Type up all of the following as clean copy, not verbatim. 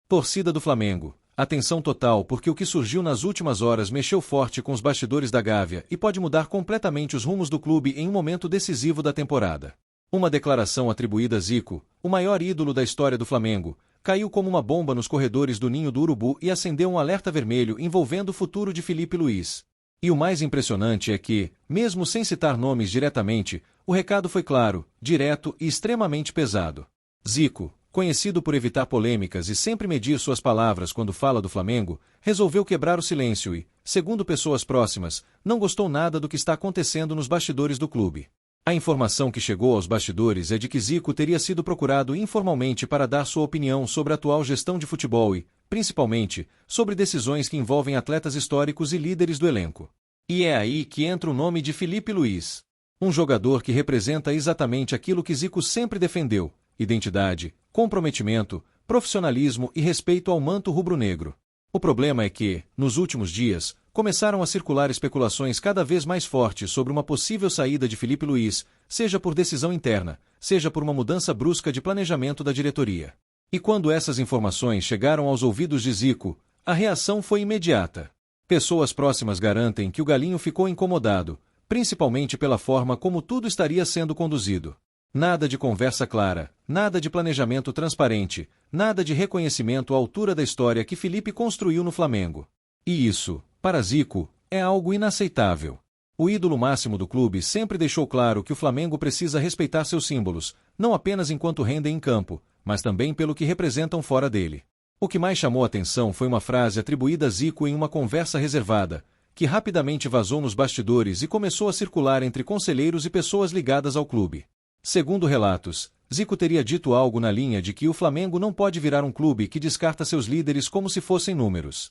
Torcida do Flamengo. Atenção total porque o que surgiu nas últimas horas mexeu forte com os bastidores da Gávea e pode mudar completamente os rumos do clube em um momento decisivo da temporada. Uma declaração atribuída a Zico, o maior ídolo da história do Flamengo, caiu como uma bomba nos corredores do Ninho do Urubu e acendeu um alerta vermelho envolvendo o futuro de Filipe Luís. E o mais impressionante é que, mesmo sem citar nomes diretamente, o recado foi claro, direto e extremamente pesado. Zico, conhecido por evitar polêmicas e sempre medir suas palavras quando fala do Flamengo, resolveu quebrar o silêncio e, segundo pessoas próximas, não gostou nada do que está acontecendo nos bastidores do clube. A informação que chegou aos bastidores é de que Zico teria sido procurado informalmente para dar sua opinião sobre a atual gestão de futebol e, principalmente, sobre decisões que envolvem atletas históricos e líderes do elenco. E é aí que entra o nome de Filipe Luís. Um jogador que representa exatamente aquilo que Zico sempre defendeu: identidade, comprometimento, profissionalismo e respeito ao manto rubro-negro. O problema é que, nos últimos dias, começaram a circular especulações cada vez mais fortes sobre uma possível saída de Filipe Luís, seja por decisão interna, seja por uma mudança brusca de planejamento da diretoria. E quando essas informações chegaram aos ouvidos de Zico, a reação foi imediata. Pessoas próximas garantem que o Galinho ficou incomodado, principalmente pela forma como tudo estaria sendo conduzido. Nada de conversa clara, nada de planejamento transparente, nada de reconhecimento à altura da história que Filipe construiu no Flamengo. E isso, para Zico, é algo inaceitável. O ídolo máximo do clube sempre deixou claro que o Flamengo precisa respeitar seus símbolos, não apenas enquanto rendem em campo, mas também pelo que representam fora dele. O que mais chamou atenção foi uma frase atribuída a Zico em uma conversa reservada, que rapidamente vazou nos bastidores e começou a circular entre conselheiros e pessoas ligadas ao clube. Segundo relatos, Zico teria dito algo na linha de que o Flamengo não pode virar um clube que descarta seus líderes como se fossem números.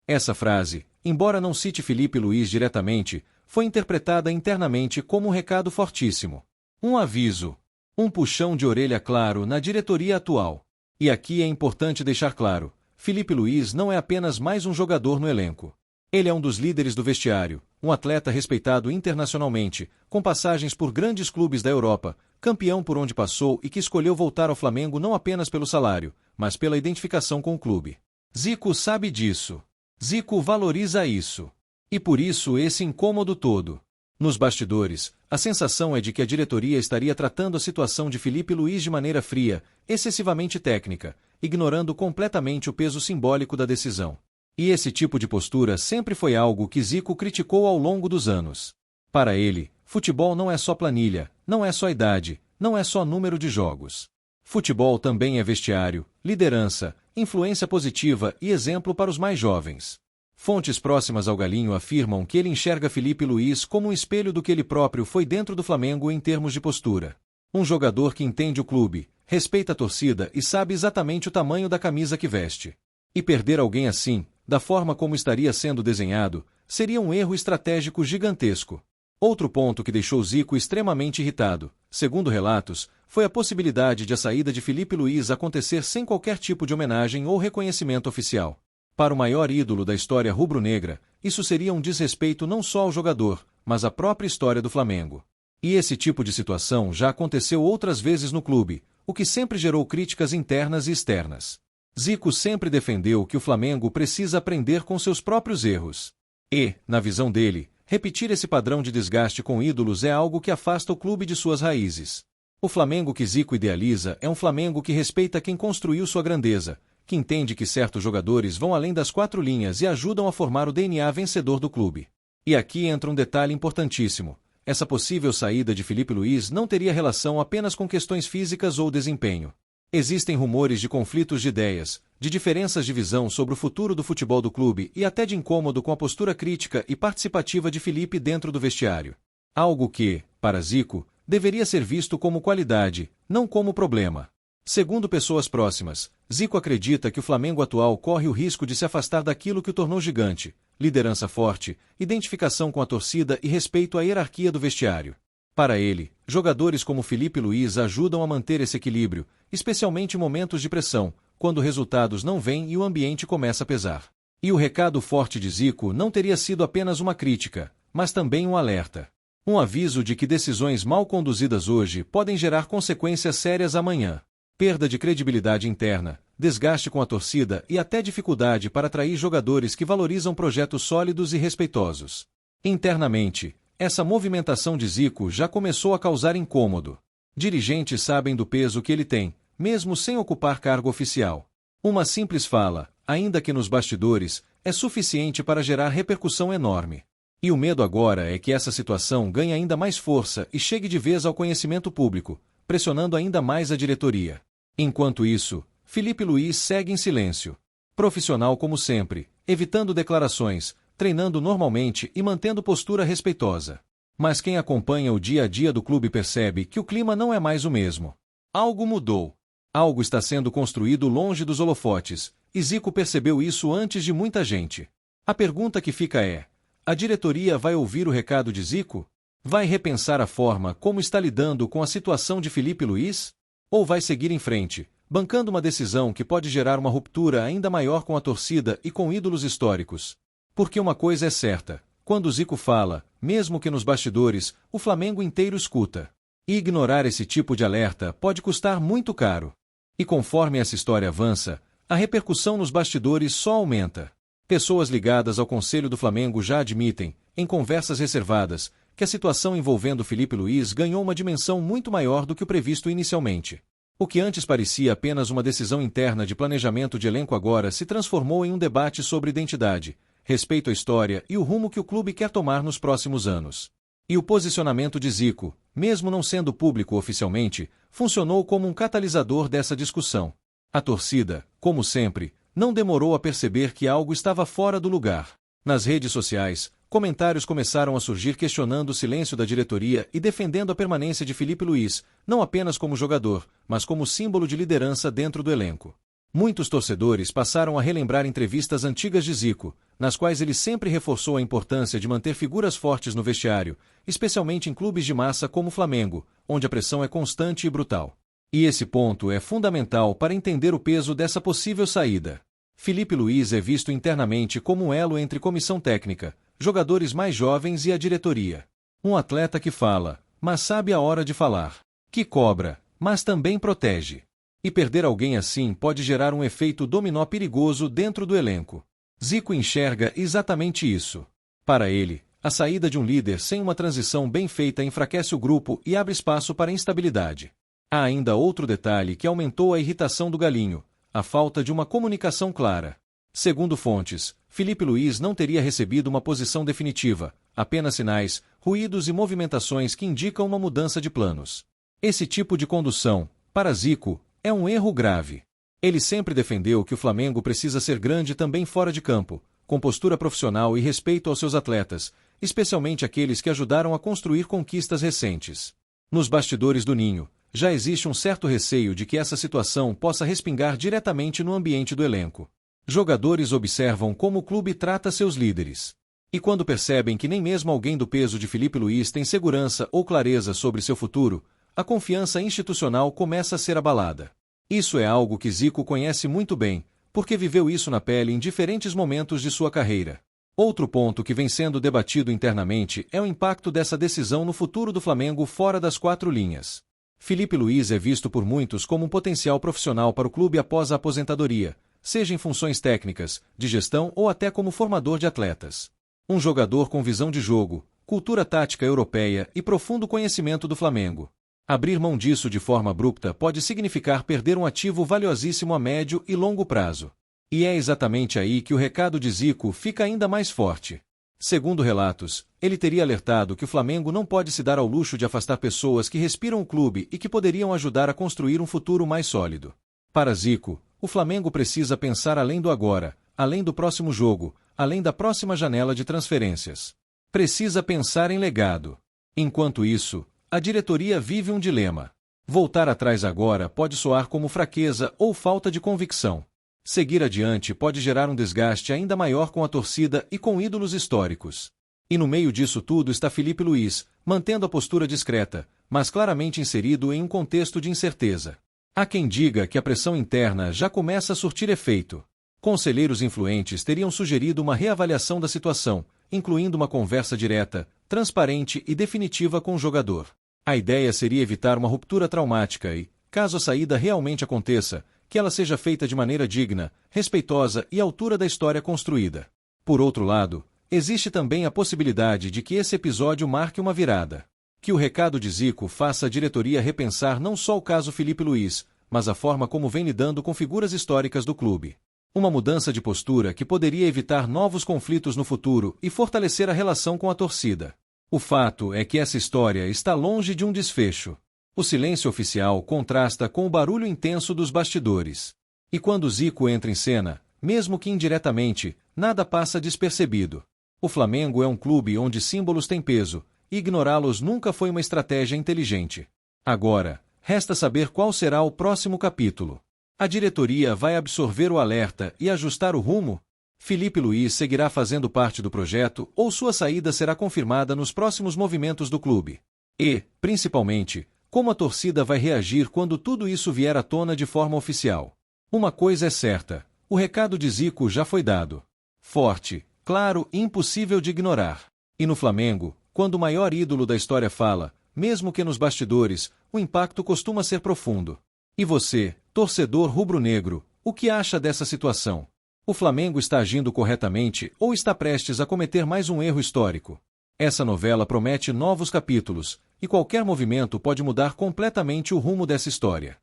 Essa frase, embora não cite Filipe Luís diretamente, foi interpretada internamente como um recado fortíssimo. Um aviso. Um puxão de orelha claro na diretoria atual. E aqui é importante deixar claro, Filipe Luís não é apenas mais um jogador no elenco. Ele é um dos líderes do vestiário, um atleta respeitado internacionalmente, com passagens por grandes clubes da Europa, campeão por onde passou e que escolheu voltar ao Flamengo não apenas pelo salário, mas pela identificação com o clube. Zico sabe disso. Zico valoriza isso. E por isso esse incômodo todo. Nos bastidores, a sensação é de que a diretoria estaria tratando a situação de Filipe Luís de maneira fria, excessivamente técnica, ignorando completamente o peso simbólico da decisão. E esse tipo de postura sempre foi algo que Zico criticou ao longo dos anos. Para ele, futebol não é só planilha, não é só idade, não é só número de jogos. Futebol também é vestiário, liderança, influência positiva e exemplo para os mais jovens. Fontes próximas ao Galinho afirmam que ele enxerga Filipe Luís como um espelho do que ele próprio foi dentro do Flamengo em termos de postura. Um jogador que entende o clube, respeita a torcida e sabe exatamente o tamanho da camisa que veste. E perder alguém assim, da forma como estaria sendo desenhado, seria um erro estratégico gigantesco. Outro ponto que deixou Zico extremamente irritado, segundo relatos, foi a possibilidade de a saída de Filipe Luís acontecer sem qualquer tipo de homenagem ou reconhecimento oficial. Para o maior ídolo da história rubro-negra, isso seria um desrespeito não só ao jogador, mas à própria história do Flamengo. E esse tipo de situação já aconteceu outras vezes no clube, o que sempre gerou críticas internas e externas. Zico sempre defendeu que o Flamengo precisa aprender com seus próprios erros. E, na visão dele, repetir esse padrão de desgaste com ídolos é algo que afasta o clube de suas raízes. O Flamengo que Zico idealiza é um Flamengo que respeita quem construiu sua grandeza, que entende que certos jogadores vão além das quatro linhas e ajudam a formar o DNA vencedor do clube. E aqui entra um detalhe importantíssimo. Essa possível saída de Filipe Luís não teria relação apenas com questões físicas ou desempenho. Existem rumores de conflitos de ideias, de diferenças de visão sobre o futuro do futebol do clube e até de incômodo com a postura crítica e participativa de Filipe dentro do vestiário. Algo que, para Zico, deveria ser visto como qualidade, não como problema. Segundo pessoas próximas, Zico acredita que o Flamengo atual corre o risco de se afastar daquilo que o tornou gigante: liderança forte, identificação com a torcida e respeito à hierarquia do vestiário. Para ele, jogadores como Filipe Luís ajudam a manter esse equilíbrio, especialmente em momentos de pressão, quando resultados não vêm e o ambiente começa a pesar. E o recado forte de Zico não teria sido apenas uma crítica, mas também um alerta. Um aviso de que decisões mal conduzidas hoje podem gerar consequências sérias amanhã. Perda de credibilidade interna, desgaste com a torcida e até dificuldade para atrair jogadores que valorizam projetos sólidos e respeitosos. Internamente, essa movimentação de Zico já começou a causar incômodo. Dirigentes sabem do peso que ele tem, mesmo sem ocupar cargo oficial. Uma simples fala, ainda que nos bastidores, é suficiente para gerar repercussão enorme. E o medo agora é que essa situação ganhe ainda mais força e chegue de vez ao conhecimento público, pressionando ainda mais a diretoria. Enquanto isso, Filipe Luís segue em silêncio. Profissional como sempre, evitando declarações, treinando normalmente e mantendo postura respeitosa. Mas quem acompanha o dia a dia do clube percebe que o clima não é mais o mesmo. Algo mudou. Algo está sendo construído longe dos holofotes, e Zico percebeu isso antes de muita gente. A pergunta que fica é: a diretoria vai ouvir o recado de Zico? Vai repensar a forma como está lidando com a situação de Filipe Luís? Ou vai seguir em frente, bancando uma decisão que pode gerar uma ruptura ainda maior com a torcida e com ídolos históricos? Porque uma coisa é certa, quando Zico fala, mesmo que nos bastidores, o Flamengo inteiro escuta. E ignorar esse tipo de alerta pode custar muito caro. E conforme essa história avança, a repercussão nos bastidores só aumenta. Pessoas ligadas ao Conselho do Flamengo já admitem, em conversas reservadas, que a situação envolvendo Filipe Luís ganhou uma dimensão muito maior do que o previsto inicialmente. O que antes parecia apenas uma decisão interna de planejamento de elenco agora se transformou em um debate sobre identidade, respeito à história e o rumo que o clube quer tomar nos próximos anos. E o posicionamento de Zico, mesmo não sendo público oficialmente, funcionou como um catalisador dessa discussão. A torcida, como sempre, não demorou a perceber que algo estava fora do lugar. Nas redes sociais, comentários começaram a surgir questionando o silêncio da diretoria e defendendo a permanência de Filipe Luís, não apenas como jogador, mas como símbolo de liderança dentro do elenco. Muitos torcedores passaram a relembrar entrevistas antigas de Zico, nas quais ele sempre reforçou a importância de manter figuras fortes no vestiário, especialmente em clubes de massa como o Flamengo, onde a pressão é constante e brutal. E esse ponto é fundamental para entender o peso dessa possível saída. Filipe Luís é visto internamente como um elo entre comissão técnica, jogadores mais jovens e a diretoria. Um atleta que fala, mas sabe a hora de falar. Que cobra, mas também protege. E perder alguém assim pode gerar um efeito dominó perigoso dentro do elenco. Zico enxerga exatamente isso. Para ele, a saída de um líder sem uma transição bem feita enfraquece o grupo e abre espaço para instabilidade. Há ainda outro detalhe que aumentou a irritação do Galinho: a falta de uma comunicação clara. Segundo fontes, Filipe Luís não teria recebido uma posição definitiva, apenas sinais, ruídos e movimentações que indicam uma mudança de planos. Esse tipo de condução, para Zico, é um erro grave. Ele sempre defendeu que o Flamengo precisa ser grande também fora de campo, com postura profissional e respeito aos seus atletas, especialmente aqueles que ajudaram a construir conquistas recentes. Nos bastidores do Ninho, já existe um certo receio de que essa situação possa respingar diretamente no ambiente do elenco. Jogadores observam como o clube trata seus líderes. E quando percebem que nem mesmo alguém do peso de Filipe Luís tem segurança ou clareza sobre seu futuro, a confiança institucional começa a ser abalada. Isso é algo que Zico conhece muito bem, porque viveu isso na pele em diferentes momentos de sua carreira. Outro ponto que vem sendo debatido internamente é o impacto dessa decisão no futuro do Flamengo fora das quatro linhas. Filipe Luís é visto por muitos como um potencial profissional para o clube após a aposentadoria, seja em funções técnicas, de gestão ou até como formador de atletas. Um jogador com visão de jogo, cultura tática europeia e profundo conhecimento do Flamengo. Abrir mão disso de forma abrupta pode significar perder um ativo valiosíssimo a médio e longo prazo. E é exatamente aí que o recado de Zico fica ainda mais forte. Segundo relatos, ele teria alertado que o Flamengo não pode se dar ao luxo de afastar pessoas que respiram o clube e que poderiam ajudar a construir um futuro mais sólido. Para Zico, o Flamengo precisa pensar além do agora, além do próximo jogo, além da próxima janela de transferências. Precisa pensar em legado. Enquanto isso, a diretoria vive um dilema. Voltar atrás agora pode soar como fraqueza ou falta de convicção. Seguir adiante pode gerar um desgaste ainda maior com a torcida e com ídolos históricos. E no meio disso tudo está Filipe Luís, mantendo a postura discreta, mas claramente inserido em um contexto de incerteza. Há quem diga que a pressão interna já começa a surtir efeito. Conselheiros influentes teriam sugerido uma reavaliação da situação, incluindo uma conversa direta, transparente e definitiva com o jogador. A ideia seria evitar uma ruptura traumática e, caso a saída realmente aconteça, que ela seja feita de maneira digna, respeitosa e à altura da história construída. Por outro lado, existe também a possibilidade de que esse episódio marque uma virada. Que o recado de Zico faça a diretoria repensar não só o caso Filipe Luís, mas a forma como vem lidando com figuras históricas do clube. Uma mudança de postura que poderia evitar novos conflitos no futuro e fortalecer a relação com a torcida. O fato é que essa história está longe de um desfecho. O silêncio oficial contrasta com o barulho intenso dos bastidores. E quando Zico entra em cena, mesmo que indiretamente, nada passa despercebido. O Flamengo é um clube onde símbolos têm peso, e ignorá-los nunca foi uma estratégia inteligente. Agora, resta saber qual será o próximo capítulo. A diretoria vai absorver o alerta e ajustar o rumo? Filipe Luís seguirá fazendo parte do projeto ou sua saída será confirmada nos próximos movimentos do clube? E, principalmente, como a torcida vai reagir quando tudo isso vier à tona de forma oficial? Uma coisa é certa, o recado de Zico já foi dado. Forte, claro e impossível de ignorar. E no Flamengo, quando o maior ídolo da história fala, mesmo que nos bastidores, o impacto costuma ser profundo. E você, torcedor rubro-negro, o que acha dessa situação? O Flamengo está agindo corretamente ou está prestes a cometer mais um erro histórico? Essa novela promete novos capítulos, e qualquer movimento pode mudar completamente o rumo dessa história.